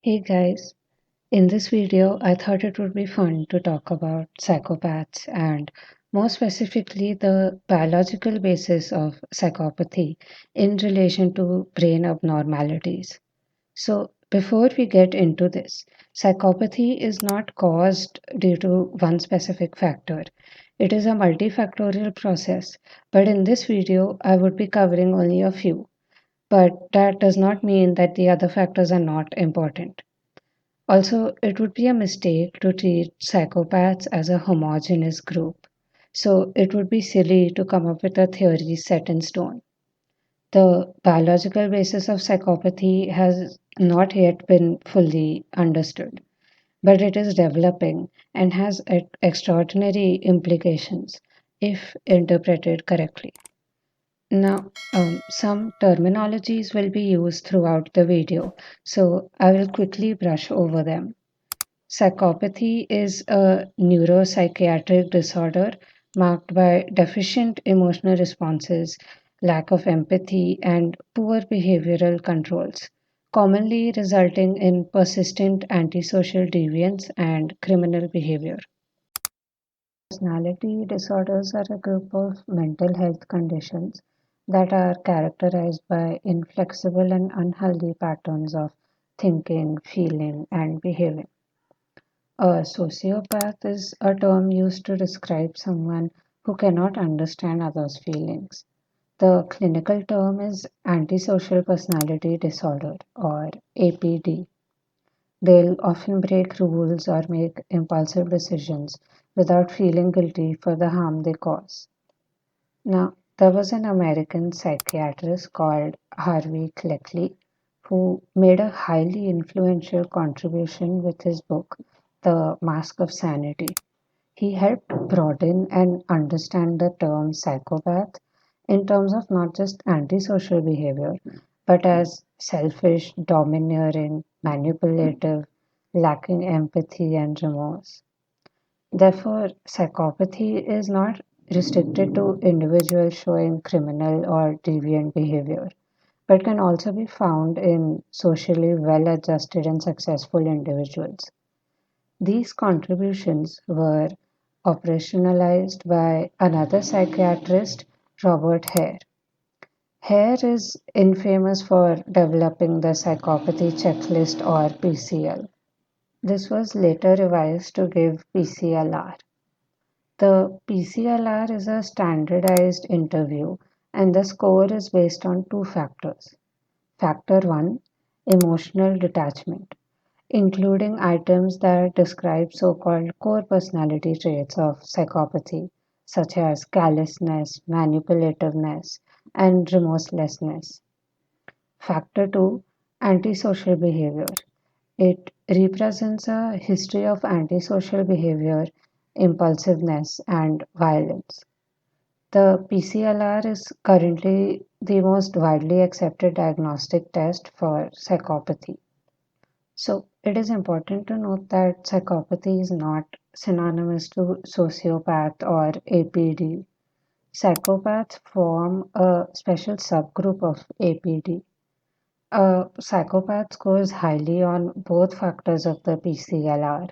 Hey guys, in this video, I thought it would be fun to talk about psychopaths and more specifically the biological basis of psychopathy in relation to brain abnormalities. So, before we get into this, psychopathy is not caused due to one specific factor. It is a multifactorial process, but in this video, I would be covering only a few. But that does not mean that the other factors are not important. Also, it would be a mistake to treat psychopaths as a homogeneous group. So, it would be silly to come up with a theory set in stone. The biological basis of psychopathy has not yet been fully understood, but it is developing and has extraordinary implications if interpreted correctly. Now, some terminologies will be used throughout the video, so I will quickly brush over them. Psychopathy is a neuropsychiatric disorder marked by deficient emotional responses, lack of empathy, and poor behavioral controls, commonly resulting in persistent antisocial deviance and criminal behavior. Personality disorders are a group of mental health conditions that are characterized by inflexible and unhealthy patterns of thinking, feeling, and behaving. A sociopath is a term used to describe someone who cannot understand others' feelings. The clinical term is antisocial personality disorder or APD. They'll often break rules or make impulsive decisions without feeling guilty for the harm they cause. Now, there was an American psychiatrist called Harvey Cleckley who made a highly influential contribution with his book, The Mask of Sanity. He helped broaden and understand the term psychopath in terms of not just antisocial behavior, but as selfish, domineering, manipulative, lacking empathy and remorse. Therefore, psychopathy is not restricted to individuals showing criminal or deviant behavior, but can also be found in socially well adjusted and successful individuals. These contributions were operationalized by another psychiatrist, Robert Hare. Hare is infamous for developing the psychopathy checklist or PCL. This was later revised to give PCLR. The PCLR is a standardized interview and the score is based on two factors. Factor 1, emotional detachment, including items that describe so called core personality traits of psychopathy, such as callousness, manipulativeness, and remorselessness. Factor 2, antisocial behavior. It represents a history of antisocial behavior, impulsiveness, and violence. The PCLR is currently the most widely accepted diagnostic test for psychopathy. So, it is important to note that psychopathy is not synonymous to sociopath or APD. Psychopaths form a special subgroup of APD. A psychopath scores highly on both factors of the PCLR,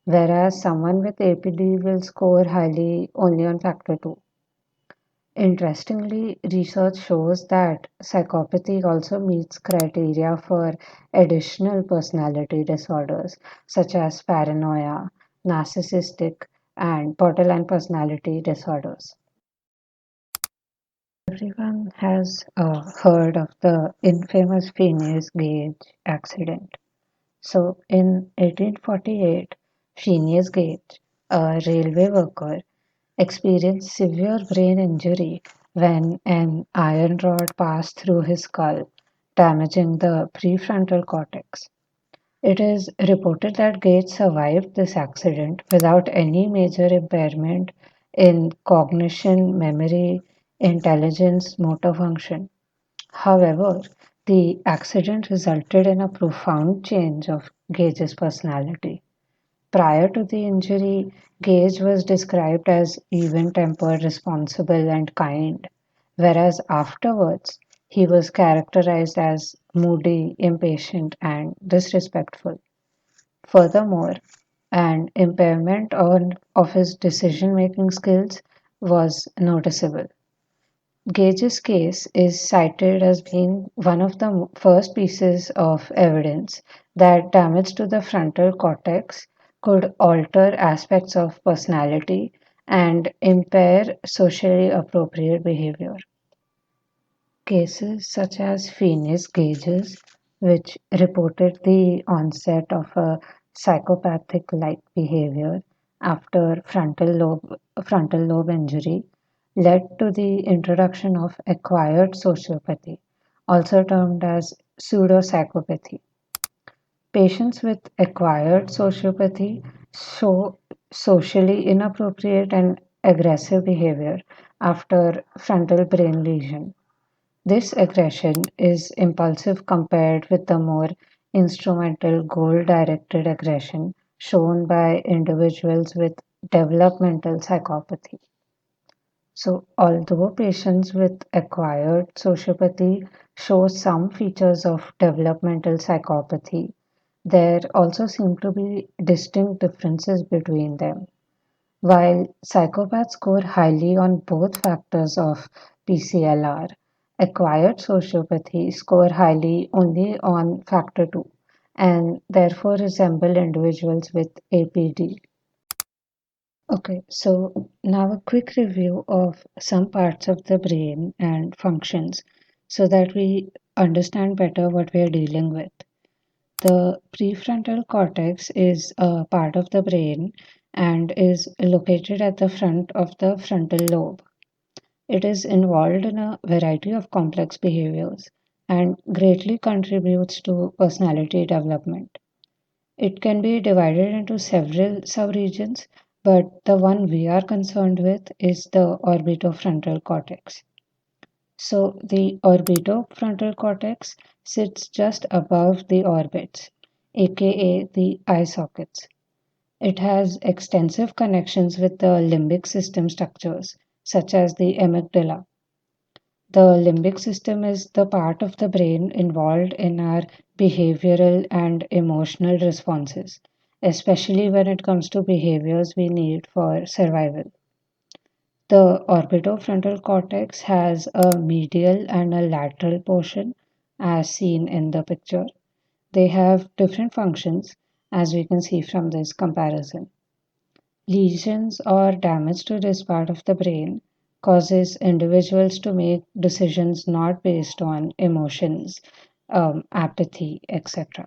whereas someone with APD will score highly only on factor 2. Interestingly, research shows that psychopathy also meets criteria for additional personality disorders such as paranoia, narcissistic, and borderline personality disorders. Everyone has heard of the infamous Phineas Gage accident. So, in 1848, Phineas Gage, a railway worker, experienced severe brain injury when an iron rod passed through his skull, damaging the prefrontal cortex. It is reported that Gage survived this accident without any major impairment in cognition, memory, intelligence, motor function. However, the accident resulted in a profound change of Gage's personality. Prior to the injury, Gage was described as even tempered, responsible, and kind, whereas afterwards, He was characterized as moody, impatient, and disrespectful. Furthermore, an impairment of his decision-making skills was noticeable. Gage's case is cited as being one of the first pieces of evidence that damage to the frontal cortex could alter aspects of personality and impair socially appropriate behavior. Cases such as Phoenix Gage's, which reported the onset of a psychopathic like behavior after frontal lobe injury, led to the introduction of acquired sociopathy, also termed as pseudopsychopathy. Patients with acquired sociopathy show socially inappropriate and aggressive behavior after frontal brain lesion. This aggression is impulsive compared with the more instrumental goal-directed aggression shown by individuals with developmental psychopathy. So, although patients with acquired sociopathy show some features of developmental psychopathy, there also seem to be distinct differences between them. While psychopaths score highly on both factors of PCLR, acquired sociopathy score highly only on factor 2 and therefore resemble individuals with APD. Okay, so now a quick review of some parts of the brain and functions so that we understand better what we are dealing with. The prefrontal cortex is a part of the brain and is located at the front of the frontal lobe. It is involved in a variety of complex behaviors and greatly contributes to personality development. It can be divided into several subregions, but the one we are concerned with is the orbitofrontal cortex. So, the orbitofrontal cortex sits just above the orbits, aka the eye sockets. It has extensive connections with the limbic system structures, such as the amygdala. The limbic system is the part of the brain involved in our behavioral and emotional responses, especially when it comes to behaviors we need for survival. The orbitofrontal cortex has a medial and a lateral portion, as seen in the picture. They have different functions, as we can see from this comparison. Lesions or damage to this part of the brain causes individuals to make decisions not based on emotions, apathy, etc.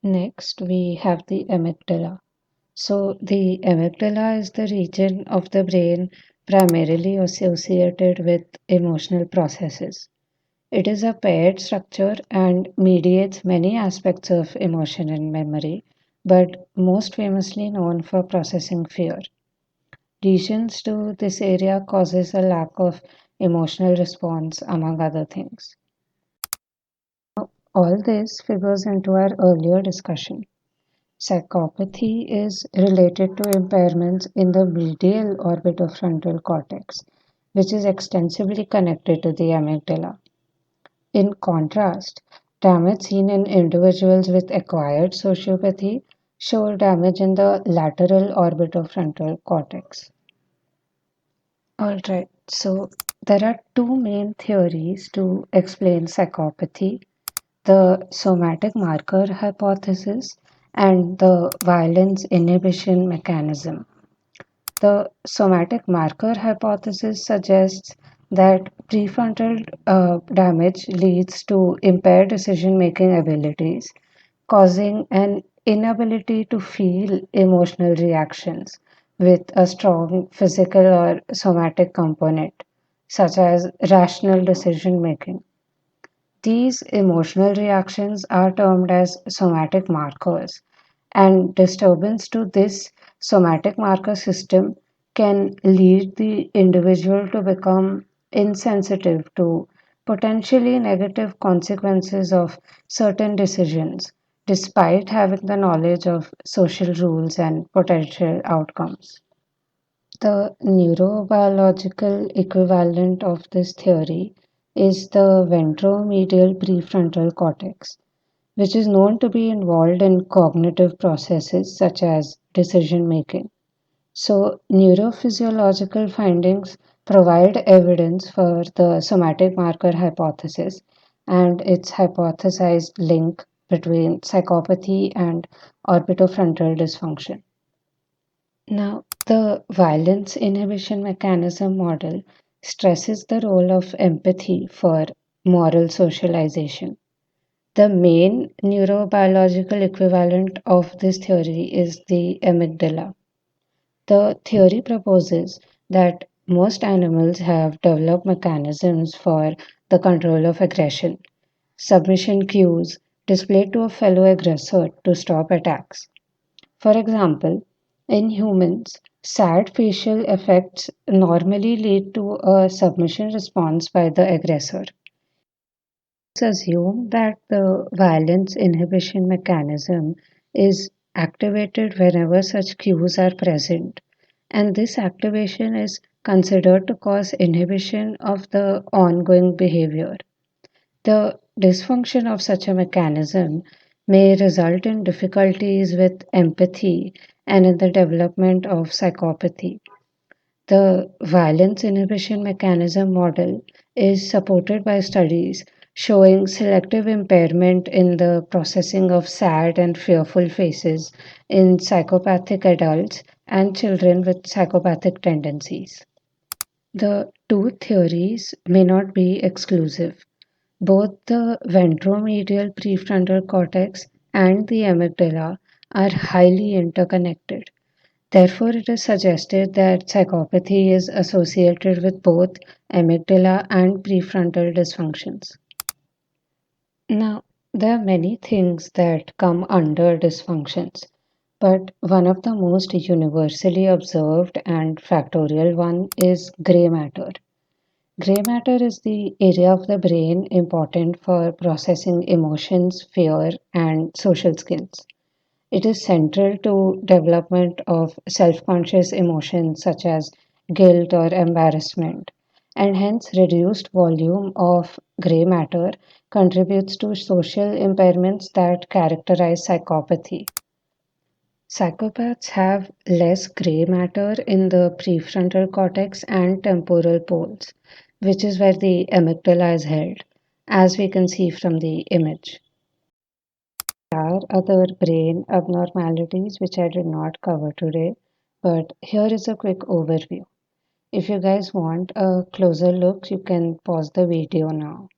Next, we have the amygdala. So, the amygdala is the region of the brain primarily associated with emotional processes. It is a paired structure and mediates many aspects of emotion and memory, but most famously known for processing fear. Lesions to this area causes a lack of emotional response, among other things. All this figures into our earlier discussion. Psychopathy is related to impairments in the medial orbitofrontal cortex, which is extensively connected to the amygdala. In contrast, damage seen in individuals with acquired sociopathy show damage in the lateral orbitofrontal cortex. Alright, so there are two main theories to explain psychopathy: the somatic marker hypothesis and the violence inhibition mechanism. The somatic marker hypothesis suggests that prefrontal damage leads to impaired decision making abilities, causing an inability to feel emotional reactions with a strong physical or somatic component, such as rational decision making. These emotional reactions are termed as somatic markers, and disturbance to this somatic marker system can lead the individual to become insensitive to potentially negative consequences of certain decisions, despite having the knowledge of social rules and potential outcomes. The neurobiological equivalent of this theory is the ventromedial prefrontal cortex, which is known to be involved in cognitive processes such as decision making. So, neurophysiological findings provide evidence for the somatic marker hypothesis and its hypothesized link between psychopathy and orbitofrontal dysfunction. Now, the violence inhibition mechanism model stresses the role of empathy for moral socialization. The main neurobiological equivalent of this theory is the amygdala. The theory proposes that most animals have developed mechanisms for the control of aggression, submission cues displayed to a fellow aggressor to stop attacks. For example, in humans, sad facial effects normally lead to a submission response by the aggressor. Let's assume that the violence inhibition mechanism is activated whenever such cues are present, and this activation is considered to cause inhibition of the ongoing behavior. The dysfunction of such a mechanism may result in difficulties with empathy and in the development of psychopathy. The violence inhibition mechanism model is supported by studies showing selective impairment in the processing of sad and fearful faces in psychopathic adults and children with psychopathic tendencies. The two theories may not be exclusive. Both the ventromedial prefrontal cortex and the amygdala are highly interconnected. Therefore, it is suggested that psychopathy is associated with both amygdala and prefrontal dysfunctions. Now, there are many things that come under dysfunctions, but one of the most universally observed and factorial one is gray matter. Gray matter is the area of the brain important for processing emotions, fear, and social skills. It is central to development of self-conscious emotions such as guilt or embarrassment, and hence reduced volume of gray matter contributes to social impairments that characterize psychopathy. Psychopaths have less gray matter in the prefrontal cortex and temporal poles, which is where the amygdala is held, as we can see from the image. There are other brain abnormalities which I did not cover today, but here is a quick overview. If you guys want a closer look, you can pause the video now.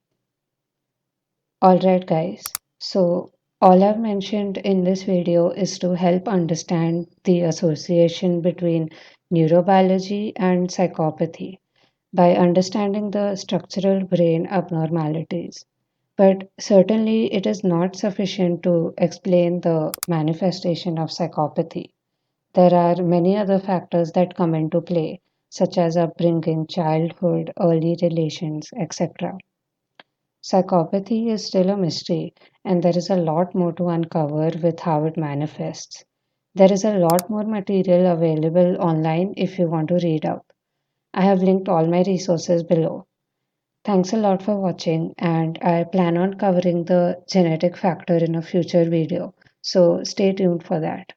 Alright, guys, so all I've mentioned in this video is to help understand the association between neurobiology and psychopathy by understanding the structural brain abnormalities. But certainly, it is not sufficient to explain the manifestation of psychopathy. There are many other factors that come into play, such as upbringing, childhood, early relations, etc. Psychopathy is still a mystery, and there is a lot more to uncover with how it manifests. There is a lot more material available online if you want to read up. I have linked all my resources below. Thanks a lot for watching, and I plan on covering the genetic factor in a future video, so stay tuned for that.